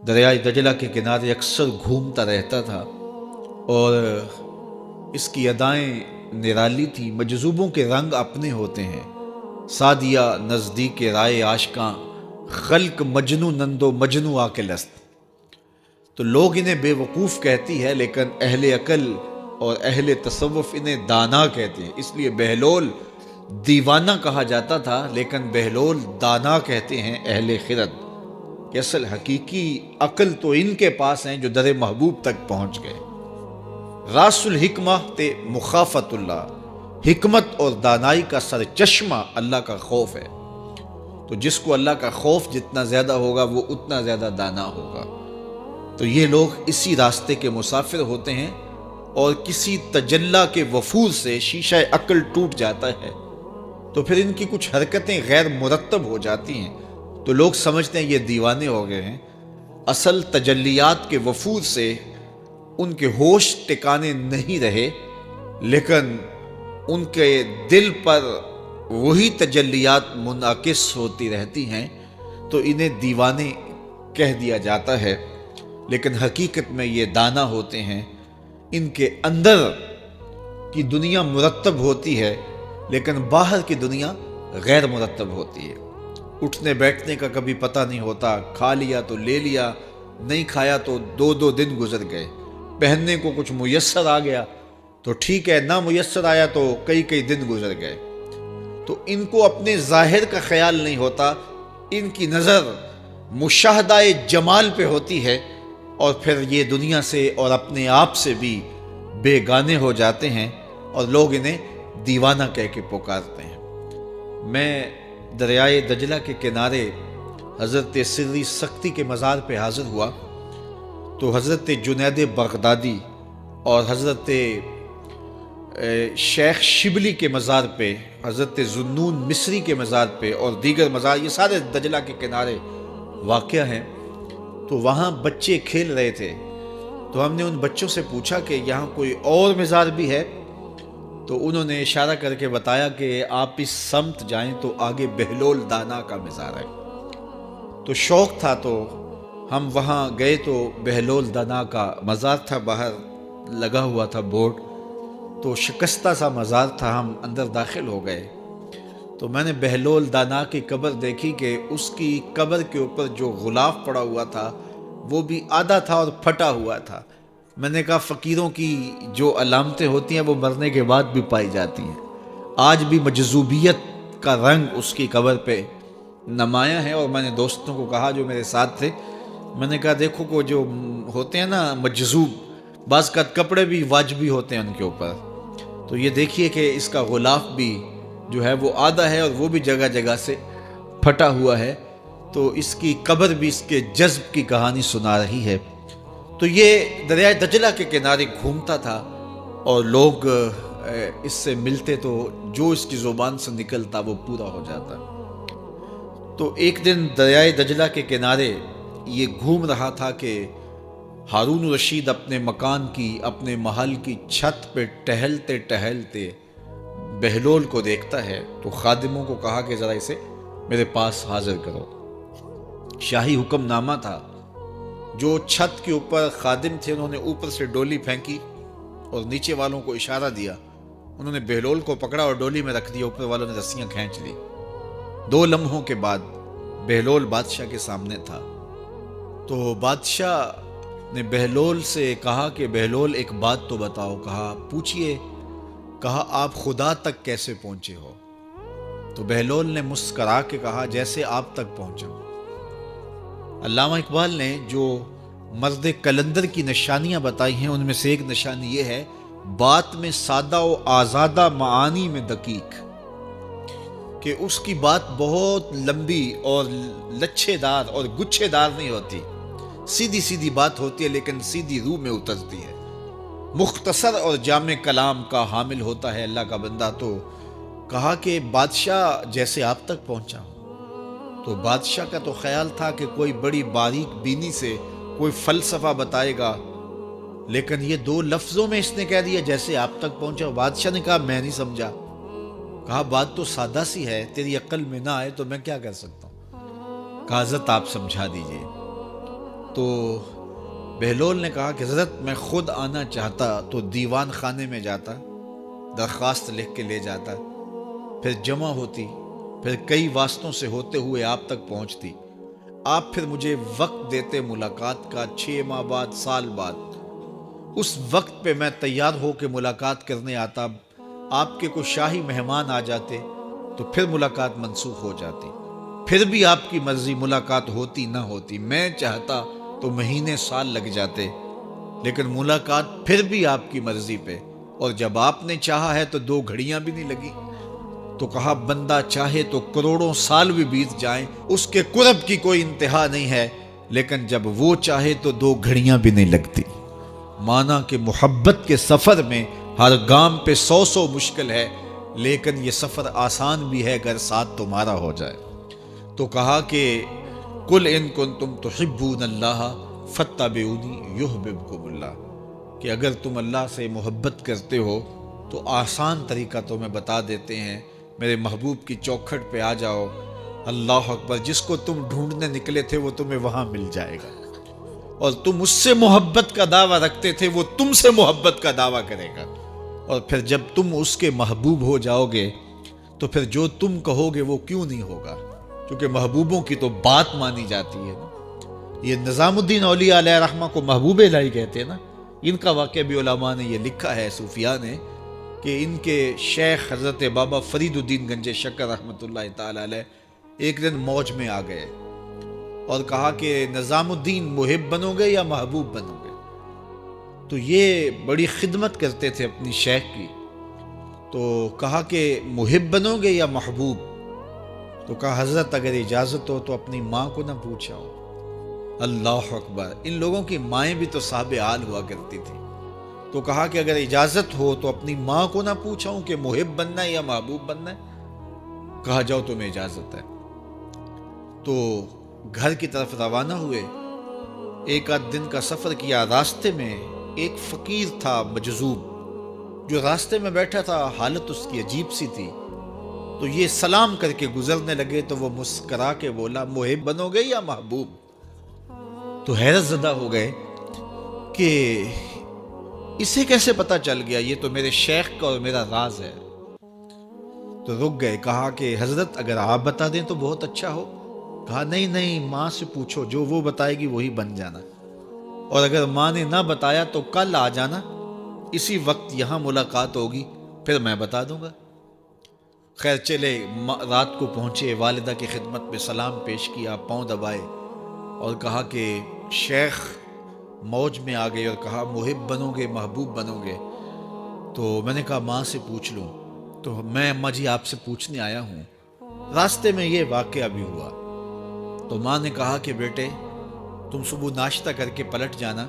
دریائے دجلہ کے کنارے اکثر گھومتا رہتا تھا اور اس کی ادائیں نرالی تھی۔ مجذوبوں کے رنگ اپنے ہوتے ہیں، سادیہ نزدیک رائے عاشقاں، خلق مجنو نندو مجنو آکل است۔ تو لوگ انہیں بے وقوف کہتی ہے، لیکن اہل عقل اور اہل تصوف انہیں دانا کہتے ہیں۔ اس لیے بہلول دیوانہ کہا جاتا تھا، لیکن بہلول دانا کہتے ہیں اہل خرد، کہ اصل حقیقی عقل تو ان کے پاس ہیں جو در محبوب تک پہنچ گئے۔ راس الحکمہ تے مخافت اللہ، حکمت اور دانائی کا سر چشمہ اللہ کا خوف ہے۔ تو جس کو اللہ کا خوف جتنا زیادہ ہوگا وہ اتنا زیادہ دانا ہوگا۔ تو یہ لوگ اسی راستے کے مسافر ہوتے ہیں، اور کسی تجلی کے وفور سے شیشہ عقل ٹوٹ جاتا ہے تو پھر ان کی کچھ حرکتیں غیر مرتب ہو جاتی ہیں، تو لوگ سمجھتے ہیں یہ دیوانے ہو گئے ہیں۔ اصل تجلیات کے وفور سے ان کے ہوش ٹکانے نہیں رہے، لیکن ان کے دل پر وہی تجلیات منعکس ہوتی رہتی ہیں، تو انہیں دیوانے کہہ دیا جاتا ہے، لیکن حقیقت میں یہ دانا ہوتے ہیں۔ ان کے اندر کی دنیا مرتب ہوتی ہے، لیکن باہر کی دنیا غیر مرتب ہوتی ہے۔ اٹھنے بیٹھنے کا کبھی پتہ نہیں ہوتا، کھا لیا تو لے لیا، نہیں کھایا تو دو دو دن گزر گئے۔ پہننے کو کچھ میسر آ گیا تو ٹھیک ہے، نہ میسر آیا تو کئی کئی دن گزر گئے۔ تو ان کو اپنے ظاہر کا خیال نہیں ہوتا، ان کی نظر مشاہدہ جمال پہ ہوتی ہے، اور پھر یہ دنیا سے اور اپنے آپ سے بھی بیگانے ہو جاتے ہیں، اور لوگ انہیں دیوانہ کہہ کے پکارتے ہیں۔ میں دریائے دجلہ کے کنارے حضرت سری سختی کے مزار پہ حاضر ہوا، تو حضرت جنید بغدادی اور حضرت شیخ شبلی کے مزار پہ، حضرت ذوالنون مصری کے مزار پہ، اور دیگر مزار، یہ سارے دجلہ کے کنارے واقع ہیں۔ تو وہاں بچے کھیل رہے تھے، تو ہم نے ان بچوں سے پوچھا کہ یہاں کوئی اور مزار بھی ہے؟ تو انہوں نے اشارہ کر کے بتایا کہ آپ اس سمت جائیں تو آگے بہلول دانا کا مزار ہے۔ تو شوق تھا تو ہم وہاں گئے، تو بہلول دانا کا مزار تھا، باہر لگا ہوا تھا بورڈ، تو شکستہ سا مزار تھا، ہم اندر داخل ہو گئے۔ تو میں نے بہلول دانا کی قبر دیکھی کہ اس کی قبر کے اوپر جو غلاف پڑا ہوا تھا وہ بھی آدھا تھا اور پھٹا ہوا تھا۔ میں نے کہا فقیروں کی جو علامتیں ہوتی ہیں وہ مرنے کے بعد بھی پائی جاتی ہیں۔ آج بھی مجذوبیت کا رنگ اس کی قبر پہ نمایاں ہے، اور میں نے دوستوں کو کہا جو میرے ساتھ تھے، میں نے کہا دیکھو کو جو ہوتے ہیں نا مجذوب، بعض کا کپڑے بھی واجبی ہوتے ہیں ان کے اوپر، تو یہ دیکھیے کہ اس کا غلاف بھی جو ہے وہ آدھا ہے، اور وہ بھی جگہ جگہ سے پھٹا ہوا ہے، تو اس کی قبر بھی اس کے جذب کی کہانی سنا رہی ہے۔ تو یہ دریائے دجلہ کے کنارے گھومتا تھا، اور لوگ اس سے ملتے تو جو اس کی زبان سے نکلتا وہ پورا ہو جاتا۔ تو ایک دن دریائے دجلہ کے کنارے یہ گھوم رہا تھا کہ ہارون رشید اپنے مکان کی، اپنے محل کی چھت پہ ٹہلتے ٹہلتے بہلول کو دیکھتا ہے، تو خادموں کو کہا کہ ذرا اسے میرے پاس حاضر کرو۔ شاہی حکم نامہ تھا۔ جو چھت کے اوپر خادم تھے انہوں نے اوپر سے ڈولی پھینکی اور نیچے والوں کو اشارہ دیا، انہوں نے بہلول کو پکڑا اور ڈولی میں رکھ دیا، اوپر والوں نے رسیاں کھینچ لی۔ 2 لمحوں کے بعد بہلول بادشاہ کے سامنے تھا۔ تو بادشاہ نے بہلول سے کہا کہ بہلول ایک بات تو بتاؤ، کہا پوچھئے، کہا آپ خدا تک کیسے پہنچے ہو؟ تو بہلول نے مسکرا کے کہا جیسے آپ تک پہنچا ہوں۔ علامہ اقبال نے جو مرد کلندر کی نشانیاں بتائی ہیں ان میں سے ایک نشانی یہ ہے، بات میں سادہ و آزادہ، معانی میں دقیق، کہ اس کی بات بہت لمبی اور لچھے دار اور گچھے دار نہیں ہوتی، سیدھی سیدھی بات ہوتی ہے لیکن سیدھی روح میں اترتی ہے، مختصر اور جامع کلام کا حامل ہوتا ہے اللہ کا بندہ۔ تو کہا کہ بادشاہ جیسے آپ تک پہنچا ہوں۔ تو بادشاہ کا تو خیال تھا کہ کوئی بڑی باریک بینی سے کوئی فلسفہ بتائے گا، لیکن یہ 2 لفظوں میں اس نے کہہ دیا جیسے آپ تک پہنچا۔ بادشاہ نے کہا میں نہیں سمجھا۔ کہا بات تو سادہ سی ہے، تیری عقل میں نہ آئے تو میں کیا کر سکتا ہوں؟ کہا حضرت آپ سمجھا دیجئے۔ تو بہلول نے کہا کہ حضرت میں خود آنا چاہتا تو دیوان خانے میں جاتا، درخواست لکھ کے لے جاتا، پھر جمع ہوتی، پھر کئی واسطوں سے ہوتے ہوئے آپ تک پہنچتی، آپ پھر مجھے وقت دیتے ملاقات کا 6 ماہ بعد، سال بعد، اس وقت پہ میں تیار ہو کے ملاقات کرنے آتا، آپ کے کوئی شاہی مہمان آ جاتے تو پھر ملاقات منسوخ ہو جاتی، پھر بھی آپ کی مرضی ملاقات ہوتی نہ ہوتی، میں چاہتا تو مہینے سال لگ جاتے، لیکن ملاقات پھر بھی آپ کی مرضی پہ، اور جب آپ نے چاہا ہے تو 2 گھڑیاں بھی نہیں لگی۔ تو کہا بندہ چاہے تو کروڑوں سال بھی بیت جائیں، اس کے قرب کی کوئی انتہا نہیں ہے، لیکن جب وہ چاہے تو 2 گھڑیاں بھی نہیں لگتی۔ مانا کہ محبت کے سفر میں ہر گام پہ 100 مشکل ہے، لیکن یہ سفر آسان بھی ہے اگر ساتھ تمہارا ہو جائے۔ تو کہا کہ قل ان کنتم تحبون اللہ فاتبعونی یحببکم اللہ، کہ اگر تم اللہ سے محبت کرتے ہو تو آسان طریقہ تمہیں بتا دیتے ہیں، میرے محبوب کی چوکھٹ پہ آ جاؤ، اللہ اکبر، جس کو تم ڈھونڈنے نکلے تھے وہ تمہیں وہاں مل جائے گا، اور تم اس سے محبت کا دعویٰ رکھتے تھے وہ تم سے محبت کا دعویٰ کرے گا، اور پھر جب تم اس کے محبوب ہو جاؤ گے تو پھر جو تم کہو گے وہ کیوں نہیں ہوگا، کیونکہ محبوبوں کی تو بات مانی جاتی ہے نا۔ یہ نظام الدین اولیاء علیہ رحمہ کو محبوب الہی کہتے ہیں نا، ان کا واقعہ بھی علماء نے یہ لکھا ہے، صوفیاء نے، کہ ان کے شیخ حضرت بابا فرید الدین گنج شکر رحمۃ اللہ تعالی علیہ ایک دن موج میں آ گئے اور کہا کہ نظام الدین محب بنو گے یا محبوب بنو گے؟ تو یہ بڑی خدمت کرتے تھے اپنی شیخ کی، تو کہا کہ محب بنو گے یا محبوب؟ تو کہا حضرت اگر اجازت ہو تو اپنی ماں کو نہ پوچھاؤ۔ اللہ اکبر، ان لوگوں کی مائیں بھی تو صاحب حال ہوا کرتی تھی۔ تو کہا کہ اگر اجازت ہو تو اپنی ماں کو نہ پوچھاؤں کہ محب بننا ہے یا محبوب بننا ہے؟ کہا جاؤ تمہیں اجازت ہے۔ تو گھر کی طرف روانہ ہوئے، 1 دن کا سفر کیا، راستے میں ایک فقیر تھا مجذوب، جو راستے میں بیٹھا تھا، حالت اس کی عجیب سی تھی، تو یہ سلام کر کے گزرنے لگے تو وہ مسکرا کے بولا محب بنو گے یا محبوب؟ تو حیرت زدہ ہو گئے کہ اسے کیسے پتا چل گیا، یہ تو میرے شیخ کا اور میرا راز ہے۔ تو رک گئے، کہا کہ حضرت اگر آپ بتا دیں تو بہت اچھا ہو۔ کہا نہیں ماں سے پوچھو، جو وہ بتائے گی وہی بن جانا، اور اگر ماں نے نہ بتایا تو کل آ جانا، اسی وقت یہاں ملاقات ہوگی، پھر میں بتا دوں گا۔ خیر چلے، رات کو پہنچے، والدہ کی خدمت میں سلام پیش کیا، پاؤں دبائے اور کہا کہ شیخ موج میں آ گئے اور کہا محب بنو گے محبوب بنو گے؟ تو میں نے کہا ماں سے پوچھ لوں، تو میں اماں جی آپ سے پوچھنے آیا ہوں، راستے میں یہ واقعہ بھی ہوا۔ تو ماں نے کہا کہ بیٹے تم صبح ناشتہ کر کے پلٹ جانا،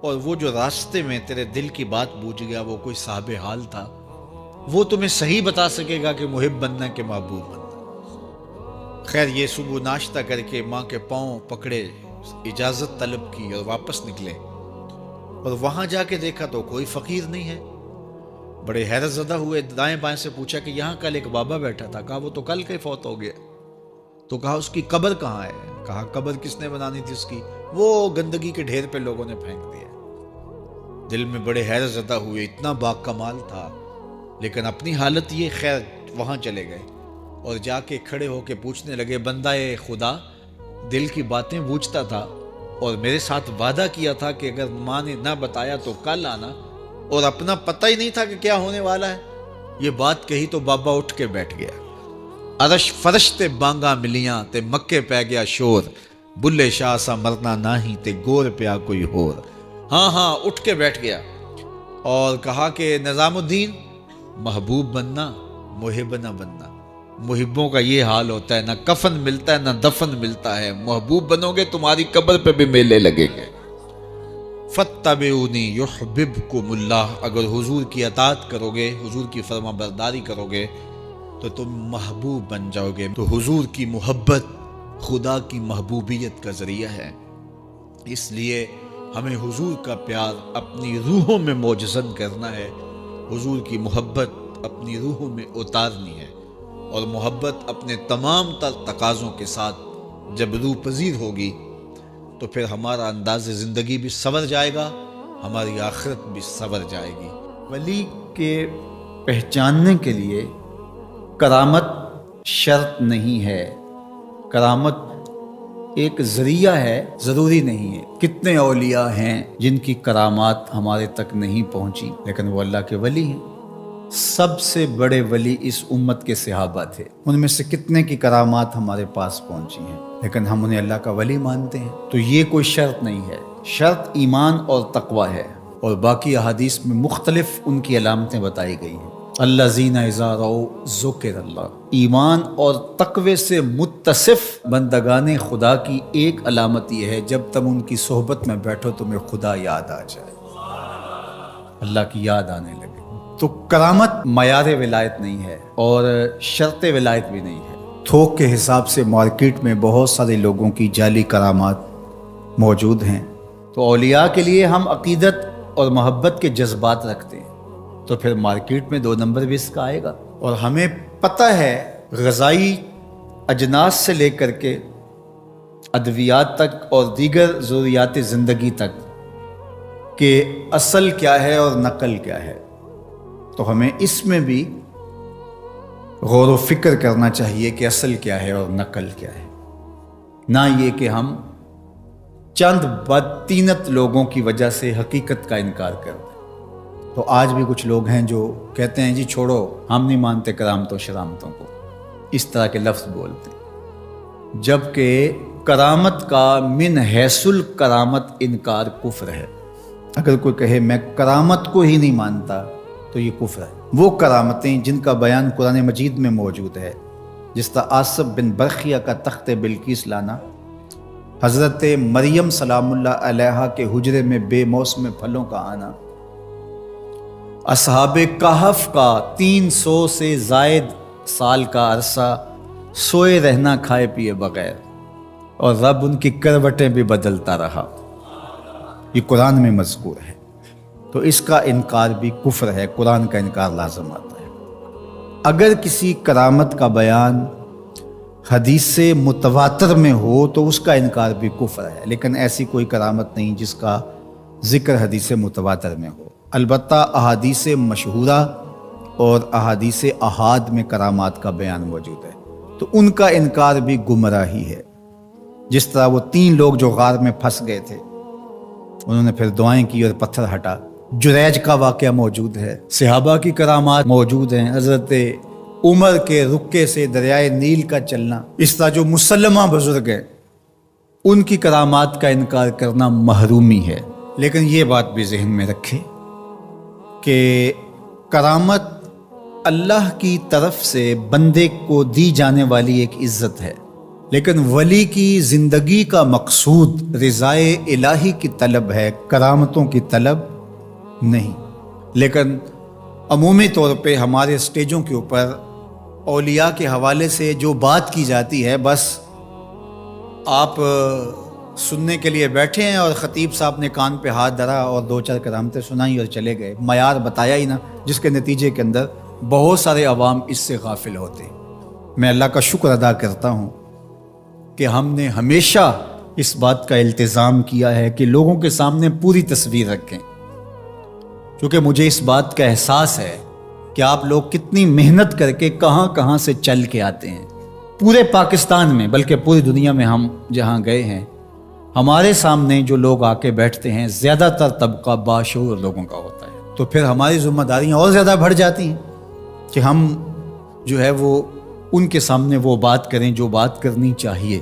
اور وہ جو راستے میں تیرے دل کی بات بوجھ گیا، وہ کوئی صاحب حال تھا، وہ تمہیں صحیح بتا سکے گا کہ محب بننا کہ محبوب بننا۔ خیر یہ صبح ناشتہ کر کے ماں کے پاؤں پکڑے، اجازت طلب کی اور واپس نکلے، اور وہاں جا کے دیکھا تو کوئی فقیر نہیں ہے۔ بڑے حیرت زدہ ہوئے، دائیں بائیں سے پوچھا کہ یہاں کل ایک بابا بیٹھا تھا، کہا وہ تو کل کے فوت ہو گیا۔ تو کہا اس کی قبر کہاں ہے؟ کہا قبر کس نے بنانی تھی اس کی؟ وہ گندگی کے ڈھیر پہ لوگوں نے پھینک دیا۔ دل میں بڑے حیرت زدہ ہوئے، اتنا با کمال تھا، لیکن اپنی حالت یہ، خیر وہاں چلے گئے اور جا کے کھڑے ہو کے پوچھنے لگے، بندہ خدا دل کی باتیں بوجھتا تھا اور میرے ساتھ وعدہ کیا تھا کہ اگر ماں نے نہ بتایا تو کل آنا، اور اپنا پتہ ہی نہیں تھا کہ کیا ہونے والا ہے۔ یہ بات کہی تو بابا اٹھ کے بیٹھ گیا، عرش فرش تے بانگا ملیاں تے مکے پہ گیا شور، بلے شاہ سا مرنا ناہی تے گور پیا کوئی ہور۔ ہاں اٹھ کے بیٹھ گیا اور کہا کہ نظام الدین محبوب بننا محب نہ بننا، محبوں کا یہ حال ہوتا ہے، نہ کفن ملتا ہے نہ دفن ملتا ہے، محبوب بنو گے تمہاری قبر پہ بھی میلے لگیں گے۔ فاتبعونی یحببکم اللہ، اگر حضور کی اطاعت کرو گے، حضور کی فرما برداری کرو گے تو تم محبوب بن جاؤ گے۔ تو حضور کی محبت خدا کی محبوبیت کا ذریعہ ہے، اس لیے ہمیں حضور کا پیار اپنی روحوں میں موجزن کرنا ہے، حضور کی محبت اپنی روحوں میں اتارنی ہے، اور محبت اپنے تمام تر تقاضوں کے ساتھ جب روح پذیر ہوگی تو پھر ہمارا انداز زندگی بھی سنور جائے گا، ہماری آخرت بھی سنور جائے گی۔ ولی کے پہچاننے کے لیے کرامت شرط نہیں ہے، کرامت ایک ذریعہ ہے، ضروری نہیں ہے۔ کتنے اولیاء ہیں جن کی کرامات ہمارے تک نہیں پہنچی لیکن وہ اللہ کے ولی ہیں۔ سب سے بڑے ولی اس امت کے صحابہ تھے، ان میں سے کتنے کی کرامات ہمارے پاس پہنچی ہیں لیکن ہم انہیں اللہ کا ولی مانتے ہیں۔ تو یہ کوئی شرط نہیں ہے، شرط ایمان اور تقوی ہے، اور باقی احادیث میں مختلف ان کی علامتیں بتائی گئی ہیں۔ الذین اذا رأوا ذکر اللہ، ایمان اور تقوی سے متصف بندگان خدا کی ایک علامت یہ ہے جب تم ان کی صحبت میں بیٹھو تمہیں خدا یاد آ جائے، اللہ کی یاد آنے لگے۔ تو کرامت معیار ولایت نہیں ہے اور شرط ولایت بھی نہیں ہے۔ تھوک کے حساب سے مارکیٹ میں بہت سارے لوگوں کی جعلی کرامات موجود ہیں، تو اولیاء کے لیے ہم عقیدت اور محبت کے جذبات رکھتے ہیں تو پھر مارکیٹ میں 2 نمبر بھی اس کا آئے گا۔ اور ہمیں پتہ ہے غذائی اجناس سے لے کر کے ادویات تک اور دیگر ضروریات زندگی تک کہ اصل کیا ہے اور نقل کیا ہے، تو ہمیں اس میں بھی غور و فکر کرنا چاہیے کہ اصل کیا ہے اور نقل کیا ہے، نہ یہ کہ ہم چند بدطینت لوگوں کی وجہ سے حقیقت کا انکار کر دیں۔ تو آج بھی کچھ لوگ ہیں جو کہتے ہیں جی چھوڑو، ہم نہیں مانتے کرامتوں شرامتوں کو، اس طرح کے لفظ بولتے ہیں، جبکہ کرامت کا من حیث الکرامت انکار کفر ہے۔ اگر کوئی کہے میں کرامت کو ہی نہیں مانتا تو یہ کفر ہے۔ وہ کرامتیں جن کا بیان قرآن مجید میں موجود ہے، جس طرح آصف بن برخیہ کا تخت بلقیس لانا، حضرت مریم سلام اللہ علیہا کے حجرے میں بے موسم پھلوں کا آنا، اصحاب کہف کا 300 سے زائد سال کا عرصہ سوئے رہنا کھائے پیے بغیر، اور رب ان کی کروٹیں بھی بدلتا رہا، یہ قرآن میں مذکور ہے۔ تو اس کا انکار بھی کفر ہے، قرآن کا انکار لازم آتا ہے۔ اگر کسی کرامت کا بیان حدیث متواتر میں ہو تو اس کا انکار بھی کفر ہے، لیکن ایسی کوئی کرامت نہیں جس کا ذکر حدیث متواتر میں ہو۔ البتہ احادیث مشہورہ اور احادیث احاد میں کرامات کا بیان موجود ہے، تو ان کا انکار بھی گمراہی ہے۔ جس طرح وہ 3 لوگ جو غار میں پھنس گئے تھے، انہوں نے پھر دعائیں کی اور پتھر ہٹا۔ جریج کا واقعہ موجود ہے، صحابہ کی کرامات موجود ہیں، حضرت عمر کے رکے سے دریائے نیل کا چلنا، اس طرح جو مسلمہ بزرگ ہیں ان کی کرامات کا انکار کرنا محرومی ہے۔ لیکن یہ بات بھی ذہن میں رکھے کہ کرامت اللہ کی طرف سے بندے کو دی جانے والی ایک عزت ہے، لیکن ولی کی زندگی کا مقصود رضائے الہی کی طلب ہے، کرامتوں کی طلب نہیں۔ لیکن عمومی طور پہ ہمارے اسٹیجوں کے اوپر اولیاء کے حوالے سے جو بات کی جاتی ہے، بس آپ سننے کے لیے بیٹھے ہیں اور خطیب صاحب نے کان پہ ہاتھ دھرا اور 2-4 کرامتیں سنائی اور چلے گئے، معیار بتایا ہی نہ، جس کے نتیجے کے اندر بہت سارے عوام اس سے غافل ہوتے ہیں۔ میں اللہ کا شکر ادا کرتا ہوں کہ ہم نے ہمیشہ اس بات کا التزام کیا ہے کہ لوگوں کے سامنے پوری تصویر رکھیں، کیونکہ مجھے اس بات کا احساس ہے کہ آپ لوگ کتنی محنت کر کے کہاں کہاں سے چل کے آتے ہیں، پورے پاکستان میں بلکہ پوری دنیا میں ہم جہاں گئے ہیں، ہمارے سامنے جو لوگ آ کے بیٹھتے ہیں زیادہ تر طبقہ باشعور لوگوں کا ہوتا ہے، تو پھر ہماری ذمہ داریاں اور زیادہ بڑھ جاتی ہیں کہ ہم جو ہے وہ ان کے سامنے وہ بات کریں جو بات کرنی چاہیے۔